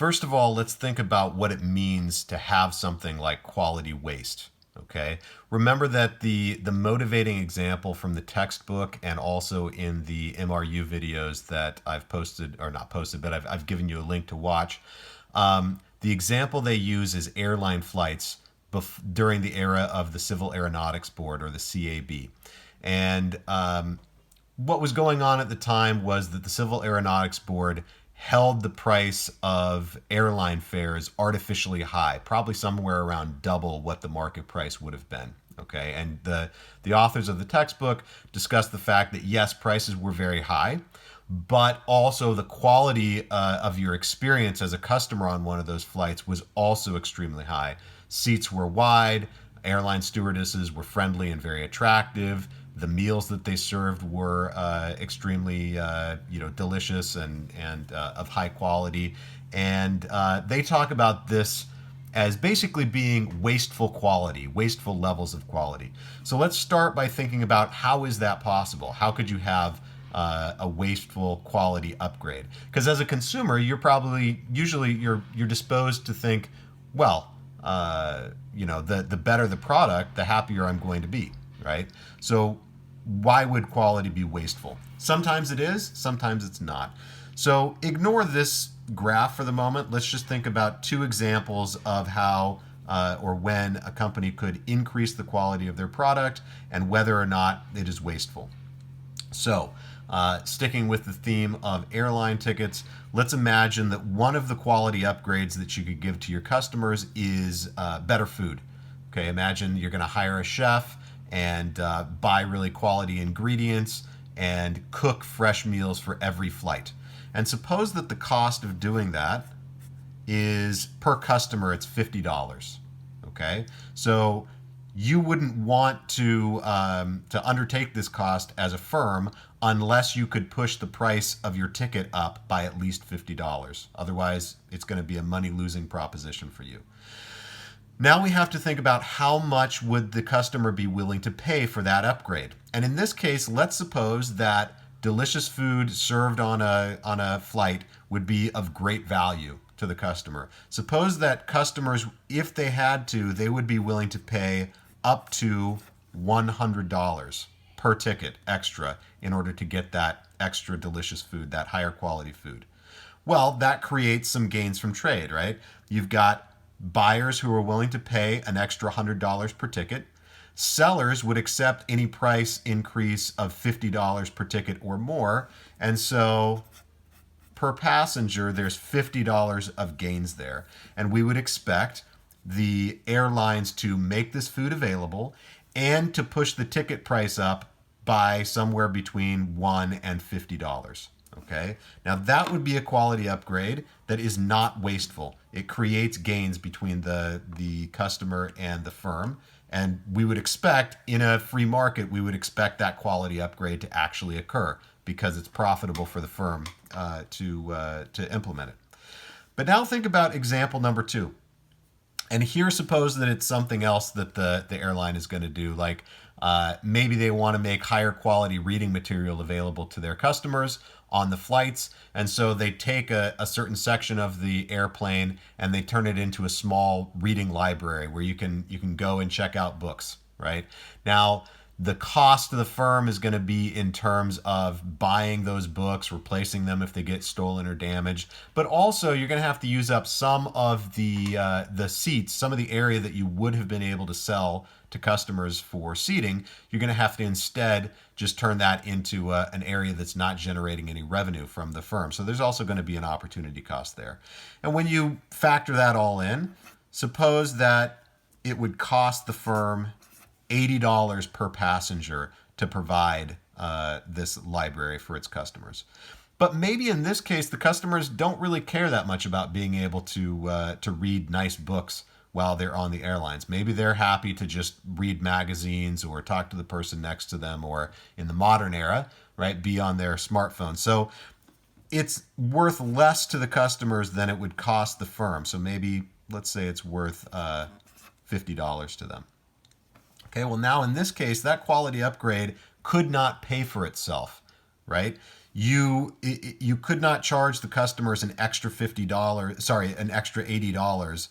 First of all, let's think about what it means to have something like quality waste. Okay. Remember that the motivating example from the textbook and also in the MRU videos that I've posted, or not posted, but I've given you a link to watch. The example they use is airline flights during the era of the Civil Aeronautics Board, or the CAB. And what was going on at the time was that the Civil Aeronautics Board held the price of airline fares artificially high, probably somewhere around double what the market price would have been. Okay, and the authors of the textbook discuss the fact that yes, prices were very high, but also the quality of your experience as a customer on one of those flights was also extremely high. Seats were wide, airline stewardesses were friendly and very attractive. The meals that they served were extremely, delicious and of high quality. And they talk about this as basically being wasteful quality, wasteful levels of quality. So let's start by thinking about how is that possible? How could you have a wasteful quality upgrade? Because as a consumer, you're probably usually you're disposed to think, well, the better the product, the happier I'm going to be, right? So why would quality be wasteful? Sometimes it is, sometimes it's not. So ignore this graph for the moment. Let's just think about two examples of how or when a company could increase the quality of their product and whether or not it is wasteful. So, sticking with the theme of airline tickets, let's imagine that one of the quality upgrades that you could give to your customers is better food. Okay, imagine you're going to hire a chef and buy really quality ingredients and cook fresh meals for every flight. And suppose that the cost of doing that is per customer, it's $50. Okay, so you wouldn't want to undertake this cost as a firm unless you could push the price of your ticket up by at least $50. Otherwise, it's going to be a money-losing proposition for you. Now we have to think about how much would the customer be willing to pay for that upgrade. And in this case, let's suppose that delicious food served on a flight would be of great value to the customer. Suppose that customers, if they had to, they would be willing to pay up to $100 per ticket extra in order to get that extra delicious food, that higher quality food. Well, that creates some gains from trade, right? You've got buyers who are willing to pay an extra $100 per ticket. Sellers would accept any price increase of $50 per ticket or more. And so per passenger, there's $50 of gains there. And we would expect the airlines to make this food available and to push the ticket price up by somewhere between $1 and $50. Okay, now that would be a quality upgrade that is not wasteful. It creates gains between the customer and the firm, and we would expect in a free market, we would expect that quality upgrade to actually occur because it's profitable for the firm to implement it. But now think about example number 2. And here, suppose that it's something else that the airline is going to do, like maybe they want to make higher quality reading material available to their customers on the flights. And so they take a certain section of the airplane and they turn it into a small reading library where you can go and check out books, right? Now, the cost to the firm is going to be in terms of buying those books, replacing them if they get stolen or damaged. But also, you're going to have to use up some of the seats, some of the area that you would have been able to sell to customers for seating. You're going to have to instead just turn that into an area that's not generating any revenue from the firm. So there's also going to be an opportunity cost there. And when you factor that all in, suppose that it would cost the firm $80 per passenger to provide this library for its customers. But maybe in this case, the customers don't really care that much about being able to read nice books while they're on the airlines. Maybe they're happy to just read magazines or talk to the person next to them, or in the modern era, right, be on their smartphone. So it's worth less to the customers than it would cost the firm. So maybe, let's say it's worth $50 to them. Okay, well now in this case, that quality upgrade could not pay for itself, right? you could not charge the customers an extra $50, sorry, an extra $80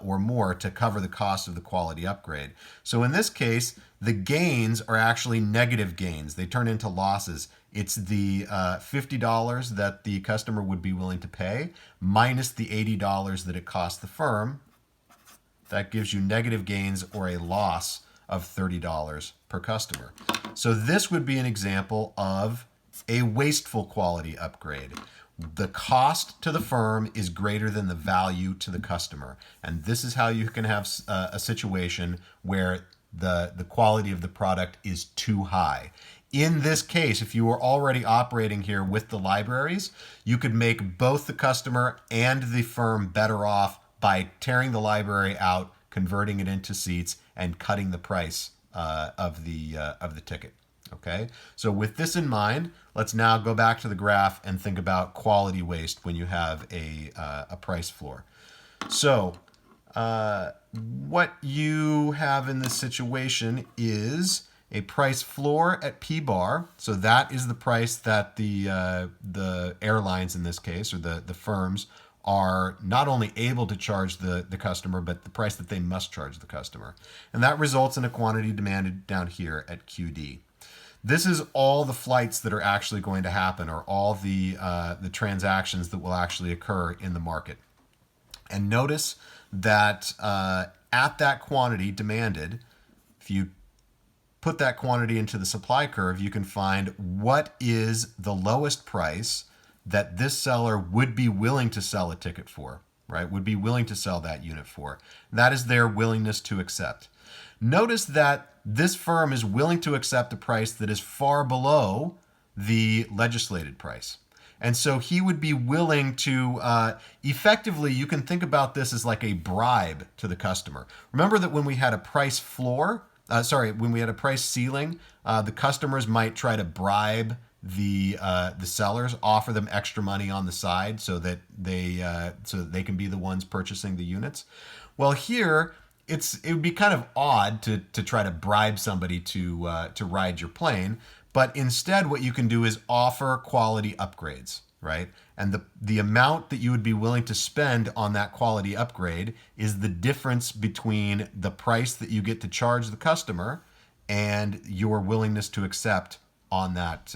or more to cover the cost of the quality upgrade. So in this case, the gains are actually negative gains. They turn into losses. It's the $50 that the customer would be willing to pay minus the $80 that it cost the firm. That gives you negative gains or a loss of $30 per customer. So this would be an example of a wasteful quality upgrade. The cost to the firm is greater than the value to the customer. And this is how you can have a situation where the quality of the product is too high. In this case, if you were already operating here with the libraries, you could make both the customer and the firm better off by tearing the library out, converting it into seats, and cutting the price of the ticket. Okay, so with this in mind, let's now go back to the graph and think about quality waste when you have a price floor. So what you have in this situation is a price floor at P bar. So that is the price that the airlines in this case, or the firms, are not only able to charge the customer, but the price that they must charge the customer. And that results in a quantity demanded down here at QD. This is all the flights that are actually going to happen, or all the transactions that will actually occur in the market. And notice that at that quantity demanded, if you put that quantity into the supply curve, you can find what is the lowest price that this seller would be willing to sell a ticket for, right? Would be willing to sell that unit for. That is their willingness to accept. Notice that this firm is willing to accept a price that is far below the legislated price. And so he would be willing to, effectively, you can think about this as like a bribe to the customer. Remember that when we had a price floor, when we had a price ceiling, the customers might try to bribe the sellers, offer them extra money on the side so that they can be the ones purchasing the units. Well, here it would be kind of odd to try to bribe somebody to ride your plane, but instead what you can do is offer quality upgrades, right? And the amount that you would be willing to spend on that quality upgrade is the difference between the price that you get to charge the customer and your willingness to accept on that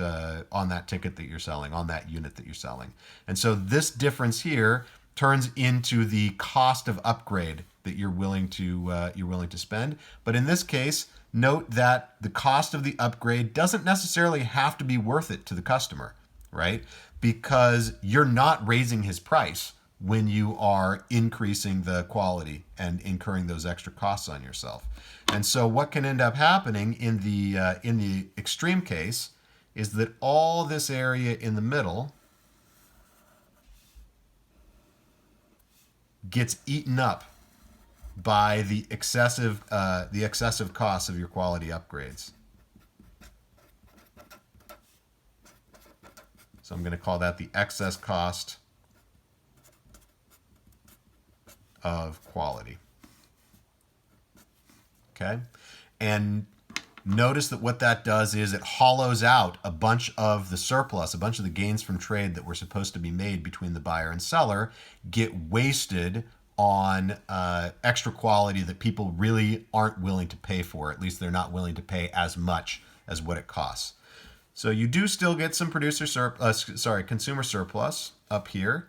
ticket that you're selling, on that unit that you're selling. And so this difference here turns into the cost of upgrade that you're willing to spend. But in this case, note that the cost of the upgrade doesn't necessarily have to be worth it to the customer, right? Because you're not raising his price when you are increasing the quality and incurring those extra costs on yourself. And so what can end up happening in the extreme case is that all this area in the middle gets eaten up by the excessive costs of your quality upgrades. So I'm going to call that the excess cost of quality. Okay? And notice that what that does is it hollows out a bunch of the surplus, a bunch of the gains from trade that were supposed to be made between the buyer and seller get wasted on extra quality that people really aren't willing to pay for. At least they're not willing to pay as much as what it costs. So you do still get some consumer surplus up here.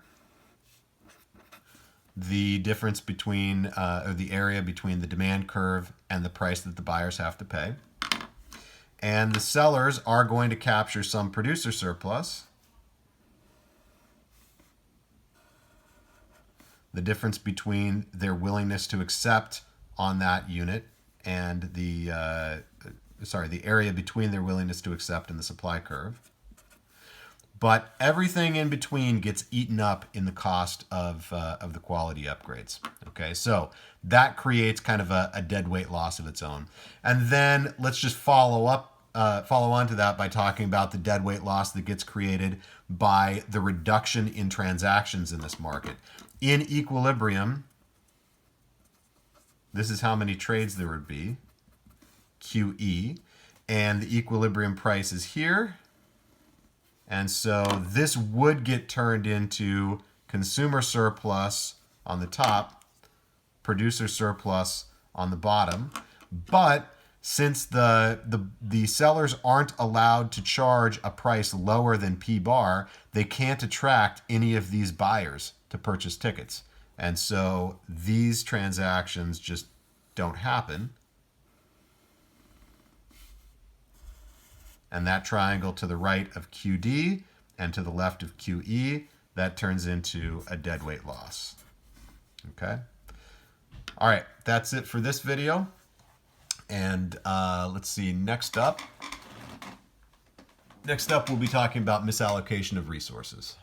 The difference between, or the area between the demand curve and the price that the buyers have to pay. And the sellers are going to capture some producer surplus. The difference between their willingness to accept on that unit and the area between their willingness to accept and the supply curve. But everything in between gets eaten up in the cost of the quality upgrades. Okay, so that creates kind of a deadweight loss of its own. And then let's just follow on to that by talking about the deadweight loss that gets created by the reduction in transactions in this market. In equilibrium, this is how many trades there would be, QE, and the equilibrium price is here. And so this would get turned into consumer surplus on the top, producer surplus on the bottom. But since the sellers aren't allowed to charge a price lower than P bar, they can't attract any of these buyers to purchase tickets. And so these transactions just don't happen. And that triangle to the right of QD and to the left of QE, that turns into a deadweight loss. Okay? All right, that's it for this video. And let's see, next up we'll be talking about misallocation of resources.